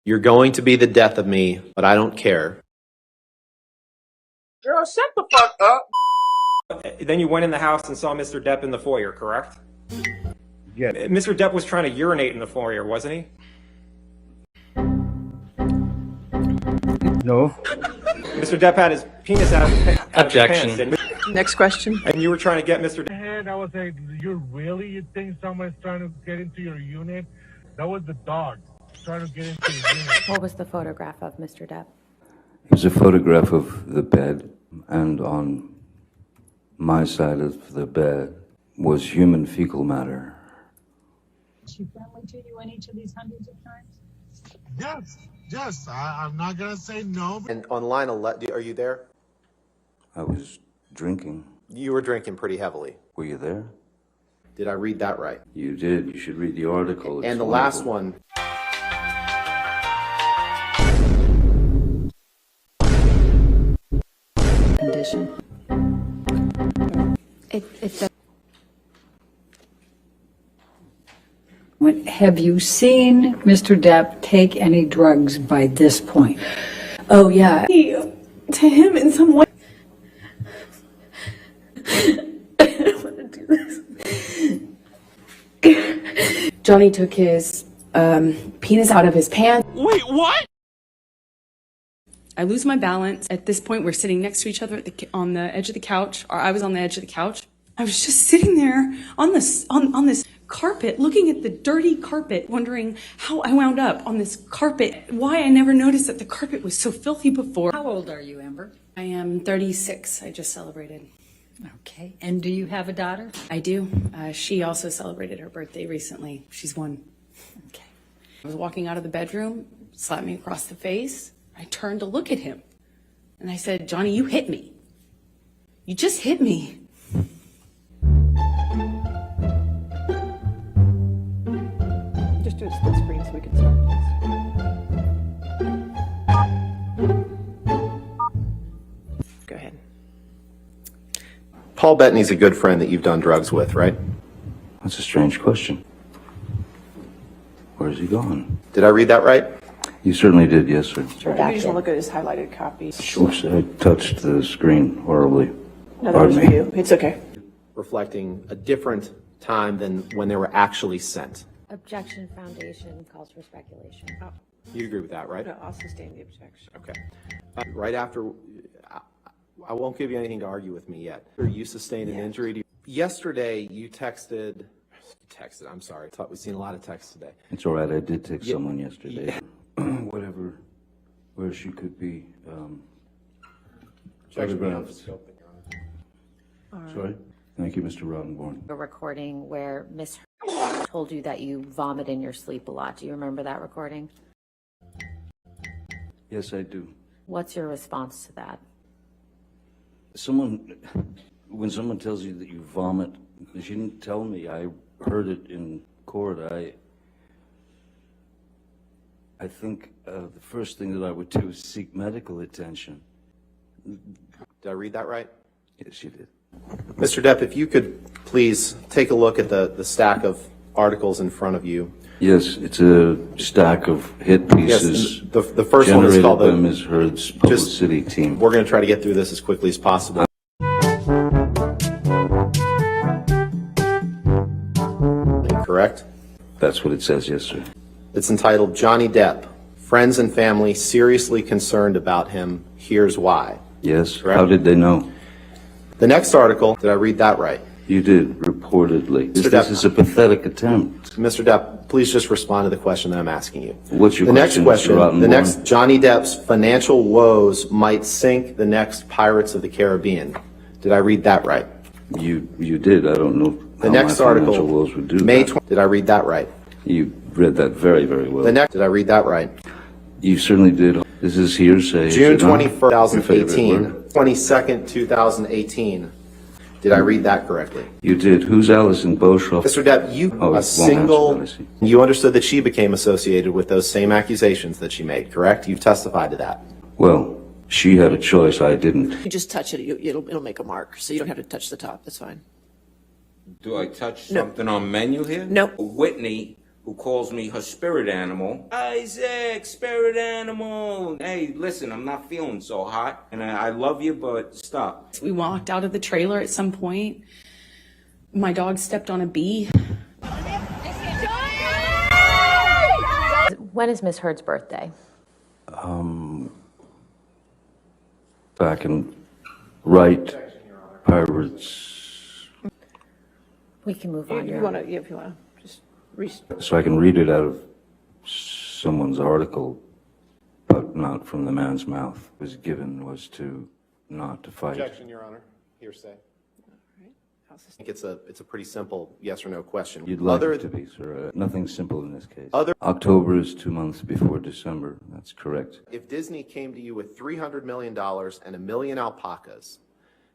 You're going to be the death of me, but I don't care. Girl, shut the fuck up. Then you went in the house and saw Mr. Depp in the foyer, correct? Yeah. Mr. Depp was trying to urinate in the foyer, wasn't he? No. Mr. Depp had his penis out of his Objection. pants. Next question. And you were trying to get Mr. Depp. And I was like, you think someone's trying to get into your unit? That was the dog trying to get into your unit. What was the photograph of Mr. Depp? It was a photograph of the bed, and on my side of the bed was human fecal matter. Was she friendly to you in each of these hundreds of times? Yes. I'm not gonna say no. And on line 11, are you there? I was drinking. You were drinking pretty heavily. Were you there? Did I read that right? You did. You should read the article. It's And the wonderful. last one. Condition. Have you seen Mr. Depp take any drugs by this point? Oh, yeah. To him in some way. I don't want to do this. Johnny took his penis out of his pants. Wait, what? I lose my balance. At this point, we're sitting next to each other on the edge of the couch, or I was on the edge of the couch. I was just sitting there on this carpet, looking at the dirty carpet, wondering how I wound up on this carpet, why I never noticed that the carpet was so filthy before. How old are you, Amber? I am 36. I just celebrated. Okay. And do you have a daughter? I do. She also celebrated her birthday recently. She's 1. Okay. I was walking out of the bedroom, slapped me across the face. I turned to look at him, and I said, Johnny, you hit me. You just hit me. Just do a split screen so we can start this. Go ahead. Paul Bettany's a good friend that you've done drugs with, right? That's a strange question. Where's he gone? Did I read that right? You certainly did, yes, sir. You just want to look at his highlighted copy. Oops, I touched the screen horribly. No, that was you. It's okay. Reflecting a different time than when they were actually sent. Objection foundation calls for speculation. You agree with that, right? I'll sustain the objection. Okay. Right after, I won't give you anything to argue with me yet. You sustained an injury to you. Yesterday, you texted, I'm sorry. I thought we'd seen a lot of texts today. It's all right. I did take someone yesterday. Whatever, where she could be. Photographs. Sorry. Thank you, Mr. Rottenborn. A recording where Miss told you that you vomit in your sleep a lot. Do you remember that recording? Yes, I do. What's your response to that? When someone tells you that you vomit, she didn't tell me. I heard it in court. I think the first thing that I would do is seek medical attention. Did I read that right? Yes, you did. Mr. Depp, if you could please take a look at the stack of articles in front of you. Yes, it's a stack of hit pieces. Yes, the first one is called by Ms. Heard's publicity team. We're going to try to get through this as quickly as possible. Correct? That's what it says, yes, sir. It's entitled Johnny Depp, Friends and Family Seriously Concerned About Him. Here's Why. Yes? Correct? How did they know? The next article, did I read that right? You did, reportedly. Mr. This Depp. is a pathetic attempt. Mr. Depp, please just respond to the question that I'm asking you. What's your The next question, Mr. Rottenborn? the next Johnny Depp's financial woes might sink the next Pirates of the Caribbean. Did I read that right? You did. I don't know The how next my financial article, woes would do May that. 20, did I read that right? You read that very, very well. The next, did I read that right? You certainly did. This is hearsay. is June it not? 21st, Your favorite 2018, word? 22nd, 2018. Did I read that correctly? You did. Who's Alison Boshoff? Mr. Depp, you, Oh, it a won't single, answer that, I see. you understood that she became associated with those same accusations that she made, correct? You've testified to that. Well, she had a choice. I didn't. You just touch it, it'll make a mark, so you don't have to touch the top, that's fine. Do I touch something on menu here? No. Whitney who calls me her spirit animal. Isaac, spirit animal. Hey, listen, I'm not feeling so hot, and I love you, but stop. We walked out of the trailer at some point. My dog stepped on a bee. When is Miss Heard's birthday? Back in right Pirates, We can move on. You want to, if you want to just so I can read it out of someone's article, but not from the man's mouth. Was given was to not to fight. Objection, Your Honor. Hearsay. I think it's a pretty simple yes or no question. You'd like it to be, sir. Nothing simple in this case. Other- October is 2 months before December. That's correct. If Disney came to you with $300 million and 1 million alpacas,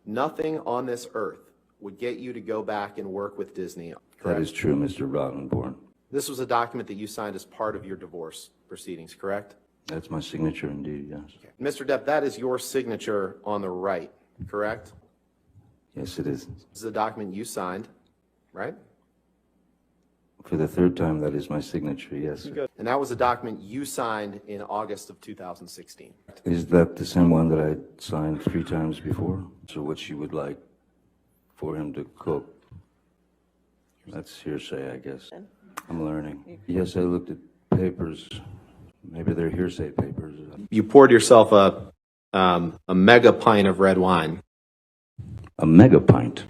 nothing on this earth would get you to go back and work with Disney. That Correct? is true, Mr. Rottenborn. This was a document that you signed as part of your divorce proceedings, correct? That's my signature indeed, yes. Okay. Mr. Depp, that is your signature on the right, correct? Yes, it is. This is a document you signed, right? For the third time, that is my signature, yes, sir. And that was a document you signed in August of 2016. Is that the same one that I signed 3 times before? So what you would like for him to cook? That's hearsay, I guess. I'm learning. Yes, I looked at papers. Maybe they're hearsay papers. You poured yourself a mega pint of red wine. A mega pint.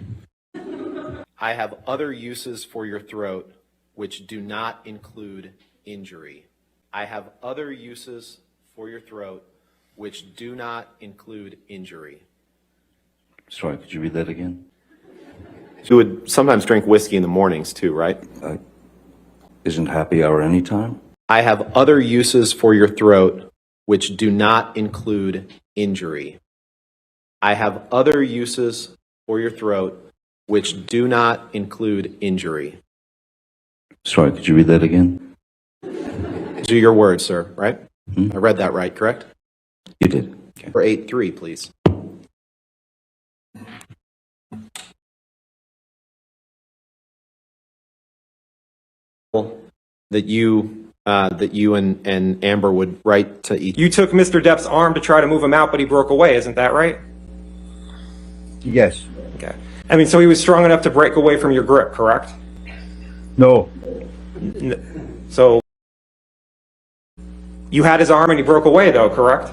I have other uses for your throat which do not include injury. I have other uses for your throat which do not include injury. Sorry, could you read that again? You would sometimes drink whiskey in the mornings too, right? Isn't happy hour any time? I have other uses for your throat which do not include injury. I have other uses for your throat which do not include injury. Sorry, could you read that again? These are your words, sir, right? I read that right, correct? You did. Okay. For 8-3, please. That you and Amber would write to each. You took Mr. Depp's arm to try to move him out, but he broke away. Isn't that right? Yes. Okay. I mean, so he was strong enough to break away from your grip, correct? No. So you had his arm and he broke away, though, correct?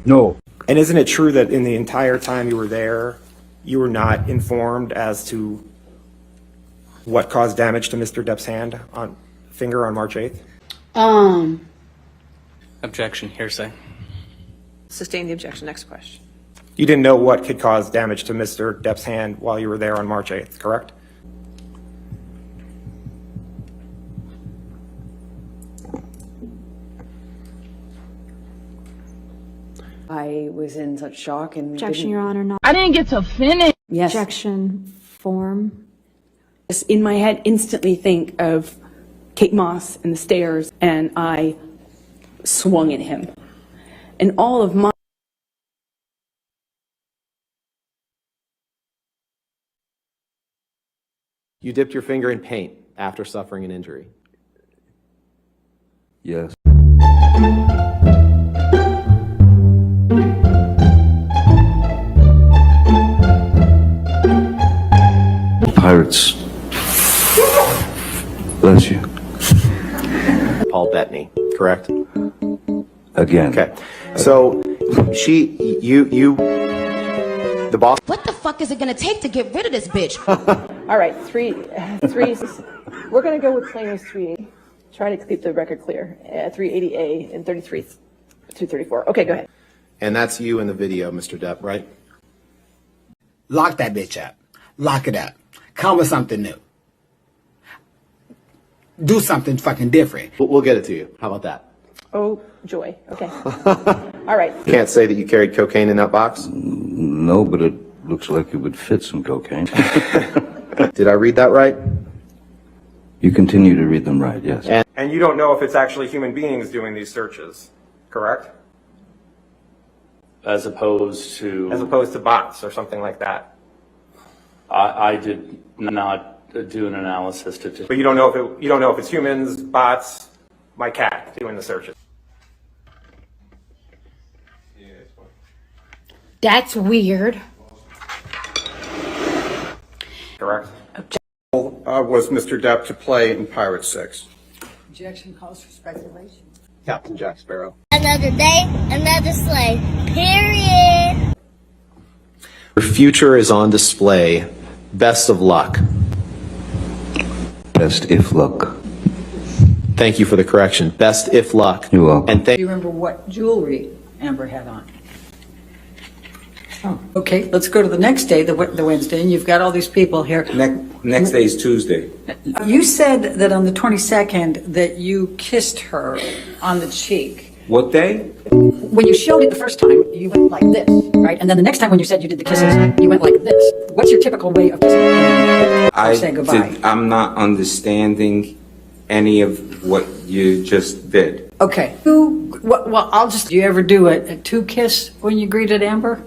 No. And isn't it true that in the entire time you were there, you were not informed as to what caused damage to Mr. Depp's finger on March 8th? Objection, hearsay. sustain the objection. Next question. You didn't know what could cause damage to Mr. Depp's hand while you were there on March 8th, correct? I was in such shock and Objection, Your Honor. Not. I didn't get to finish. Yes. Objection form. Just in my head, instantly think of Kate Moss and the stairs, and I swung at him. And all of my You dipped your finger in paint after suffering an injury. Yes. Pirates. Bless you. Paul Bettany, correct? Again. Okay. So the boss. What the fuck is it gonna take to get rid of this bitch? All right, three. We're gonna go with plaintiff's 380. Try to keep the record clear. 380A and 234. Okay, go ahead. And that's you in the video, Mr. Depp, right? Lock that bitch up. Lock it up. Come with something new. Do something fucking different. We'll get it to you. How about that? Oh, joy. Okay. All right. Can't say that you carried cocaine in that box? No, but it looks like it would fit some cocaine. Did I read that right? You continue to read them right, yes. And you don't know if it's actually human beings doing these searches, correct? As opposed to? As opposed to bots or something like that. I did not to do an analysis to just. But you don't know if it's humans, bots, my cat doing the searches. That's weird. Correct. Was Mr. Depp to play in Pirate 6? Objection calls for speculation. Captain Jack Sparrow. Another day, another sleigh. Period. Your future is on display. Best of luck. Best if luck. Thank you for the correction. Best if luck. You're welcome. And Do you remember what jewelry Amber had on? Oh, okay, let's go to the next day, the Wednesday, and you've got all these people here. Next day is Tuesday. You said that on the 22nd that you kissed her on the cheek. What day? When you showed it the first time, you went like this, right? And then the next time when you said you did the kisses, you went like this. What's your typical way of kissing? Say goodbye. I'm not understanding any of what you just did. Okay. Well, do you ever do a two kiss when you greeted Amber?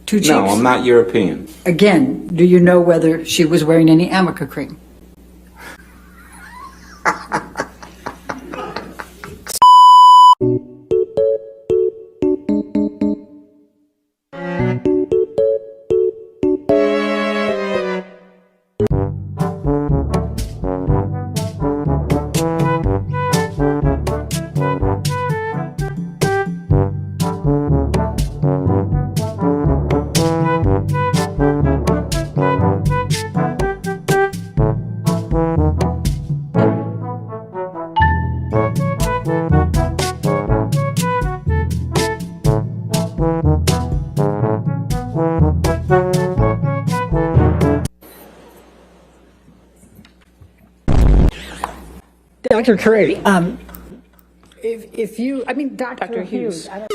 Two cheeks? No, I'm not European. Again, do you know whether she was wearing any Amica cream? Dr. Curry, if you, I mean, Dr. Hughes. I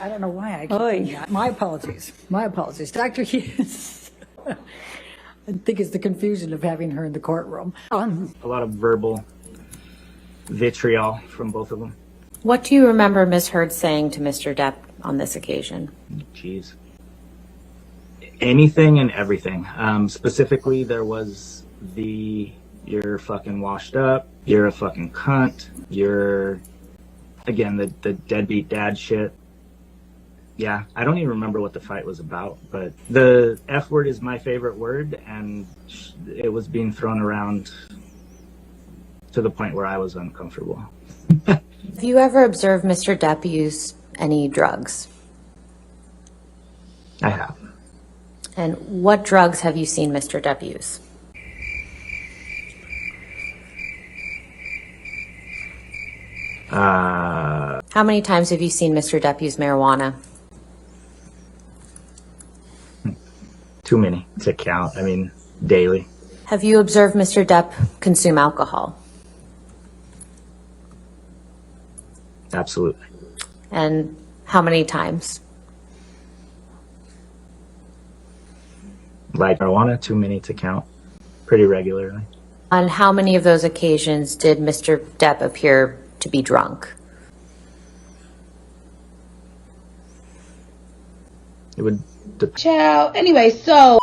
don't know why I keep doing that. My apologies. Dr. Hughes. I think it's the confusion of having her in the courtroom. A lot of verbal vitriol from both of them. What do you remember Ms. Heard saying to Mr. Depp on this occasion? Jeez. Anything and everything. Specifically, there was you're fucking washed up, you're a fucking cunt, you're, again, the deadbeat dad shit. Yeah, I don't even remember what the fight was about, but the F word is my favorite word, and it was being thrown around to the point where I was uncomfortable. Have you ever observed Mr. Depp use any drugs? I have. And what drugs have you seen Mr. Depp use? How many times have you seen Mr. Depp use marijuana? Too many to count. I mean, daily. Have you observed Mr. Depp consume alcohol? Absolutely. And how many times? Like marijuana, too many to count. Pretty regularly. On how many of those occasions did Mr. Depp appear to be drunk? It would Ciao. Anyway, so